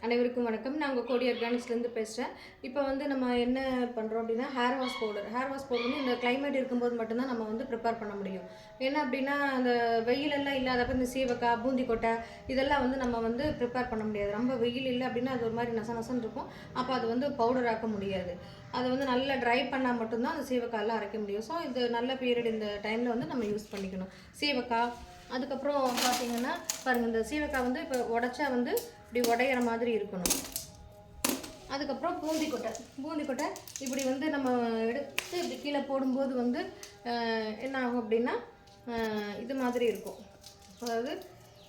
அனைவருக்கும் வணக்கம். நான் உங்கள் கோடி ஆர்கானிக்ஸ்லேருந்து பேசுகிறேன். இப்போ வந்து நம்ம என்ன பண்ணுறோம் அப்படின்னா, ஹேர் வாஷ் பவுடர் வந்து இந்த கிளைமேட் இருக்கும்போது மட்டும்தான் நம்ம வந்து ப்ரிப்பேர் பண்ண முடியும். என்ன அப்படின்னா, அந்த வெயிலெல்லாம் இல்லாதப்போ இந்த சீவக்காய், பூந்தி கொட்டை இதெல்லாம் வந்து நம்ம வந்து ப்ரிப்பேர் பண்ண முடியாது. ரொம்ப வெயில் இல்லை அப்படின்னா அது ஒரு மாதிரி நசன்னு இருக்கும். அப்போ அது வந்து பவுடர் ஆக்க முடியாது. அதை வந்து நல்லா ட்ரை பண்ணால் மட்டும்தான் அந்த சீவக்காயெல்லாம் அரைக்க முடியும். ஸோ இது நல்ல பீரியட், இந்த டைமில் வந்து நம்ம யூஸ் பண்ணிக்கணும் சீவக்காய். அதுக்கப்புறம் பார்த்திங்கன்னா பாருங்கள், இந்த சீவக்காய் வந்து இப்போ உடச்சா வந்து இப்படி உடையிற மாதிரி இருக்கணும். அதுக்கப்புறம் பூந்தி கொட்டை இப்படி வந்து நம்ம எடுத்து இப்படி கீழே போடும்போது வந்து என்ன ஆகும் அப்படின்னா இது மாதிரி இருக்கும். அதாவது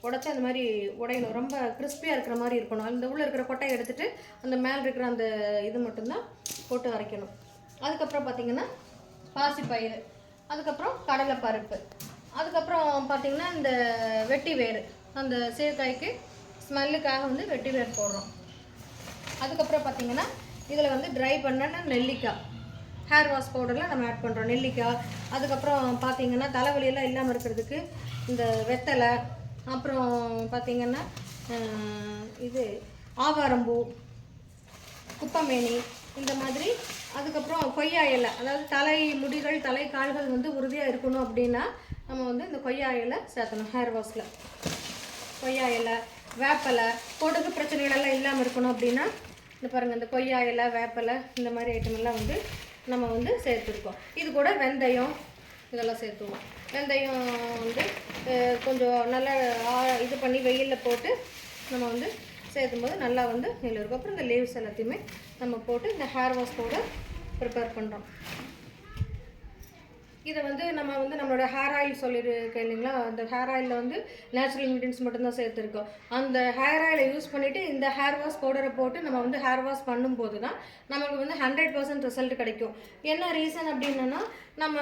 உடச்சா அந்த மாதிரி உடையணும், ரொம்ப கிறிஸ்பியாக இருக்கிற மாதிரி இருக்கணும். அந்த உள்ளே இருக்கிற கொட்டையை எடுத்துகிட்டு அந்த மேலே இருக்கிற அந்த இது மட்டும்தான் போட்டு அரைக்கணும். அதுக்கப்புறம் பார்த்திங்கன்னா பாசிப்பயிறு, அதுக்கப்புறம் கடலைப்பருப்பு, அதுக்கப்புறம் பார்த்திங்கன்னா இந்த வெட்டி வேர், அந்த சீர்காய்க்கு ஸ்மெல்லுக்காக வந்து வெட்டி வேர் போடுறோம். அதுக்கப்புறம் பார்த்திங்கன்னா இதில் வந்து ட்ரை பண்ண நெல்லிக்காய், ஹேர் வாஷ் பவுடரில் நம்ம ஆட் பண்ணுறோம் நெல்லிக்காய். அதுக்கப்புறம் பார்த்திங்கன்னா தலைவலியெல்லாம் இல்லாமல் இருக்கிறதுக்கு இந்த வெத்தலை, அப்புறம் பார்த்திங்கன்னா இது ஆவாரம்பூ, குப்பமேனி இந்த மாதிரி. அதுக்கப்புறம் கொய்யா இலை, அதாவது தலை முடிகள் தலை கால்கள் வந்து உறுதியாக இருக்கணும் அப்படின்னா நம்ம வந்து இந்த கொய்யா இலை சேர்த்தணும் ஹேர் வாஷில். கொய்யா இலை, வேப்பலை, பொடுகு பிரச்சனைகளெல்லாம் இல்லாமல் இருக்கணும் அப்படின்னா இந்த பாருங்கள், இந்த கொய்யா இலை, வேப்பலை இந்த மாதிரி ஐட்டமெல்லாம் வந்து நம்ம வந்து சேர்த்துருக்கோம். இது கூட வெந்தயம் இதெல்லாம் சேர்த்துவோம். வெந்தயம் வந்து கொஞ்சம் நல்லா இது பண்ணி வெயிலில் போட்டு நம்ம வந்து சேர்த்தும்போது நல்லா வந்து நெல் இருக்கும். அப்புறம் இந்த லீவ்ஸ் எல்லாத்தையுமே நம்ம போட்டு இந்த ஹேர் வாஷ் பவுடர் ப்ரிப்பேர் பண்ணுறோம். இதை வந்து நம்ம வந்து நம்மளோட ஹேர் ஆயில் சொல்லியிருக்கேன் இல்லைங்களா, அந்த ஹேர் ஆயிலில் வந்து நேச்சுரல் இன்க்ரீடியன்ஸ் மட்டும்தான் சேர்த்துருக்கோம். அந்த ஹேர் ஆயிலை யூஸ் பண்ணிவிட்டு இந்த ஹேர் வாஷ் பவுடரை போட்டு நம்ம வந்து ஹேர் வாஷ் பண்ணும்போது தான் நமக்கு வந்து 100% ரிசல்ட் கிடைக்கும். என்ன ரீசன் அப்படின்னா, நம்ம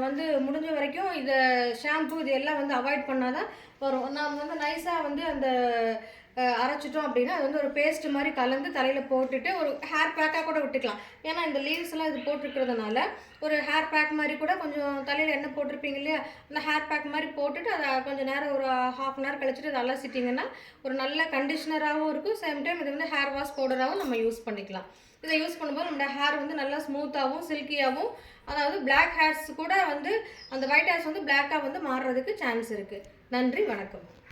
வந்து முடிஞ்ச வரைக்கும் இதை ஷாம்பு இது எல்லாம் வந்து அவாய்ட் பண்ணால் தான் வரும். நம்ம வந்து நைஸாக வந்து அந்த அரைச்சிட்டோம் அப்படின்னா அது வந்து ஒரு பேஸ்ட் மாதிரி கலந்து தலையில் போட்டுட்டு ஒரு ஹேர் பேக்காக கூட விட்டுக்கலாம். ஏன்னா இந்த லீவ்ஸ்லாம் இது போட்டிருக்கிறதுனால ஒரு ஹேர் பேக் மாதிரி கூட கொஞ்சம் தலையில் எண்ணெய் போட்டிருப்பீங்க இல்லையா, அந்த ஹேர் பேக் மாதிரி போட்டுட்டு அதை கொஞ்சம் நேரம் ஒரு ½ அன் ஹவர் கழிச்சிட்டு அதை அலசிட்டிங்கன்னா ஒரு நல்ல கண்டிஷ்னராகவும் இருக்கும். சேம் டைம் இது வந்து ஹேர் வாஷ் பவுடராகவும் நம்ம யூஸ் பண்ணிக்கலாம். இதை யூஸ் பண்ணும்போது நம்மளோட ஹேர் வந்து நல்லா ஸ்மூத்தாகவும் சில்கியாகவும், அதாவது பிளாக் ஹேர்ஸ் கூட வந்து அந்த ஒயிட் ஹேர்ஸ் வந்து பிளாக்காக வந்து மாறுறதுக்கு சான்ஸ் இருக்குது. நன்றி, வணக்கம்.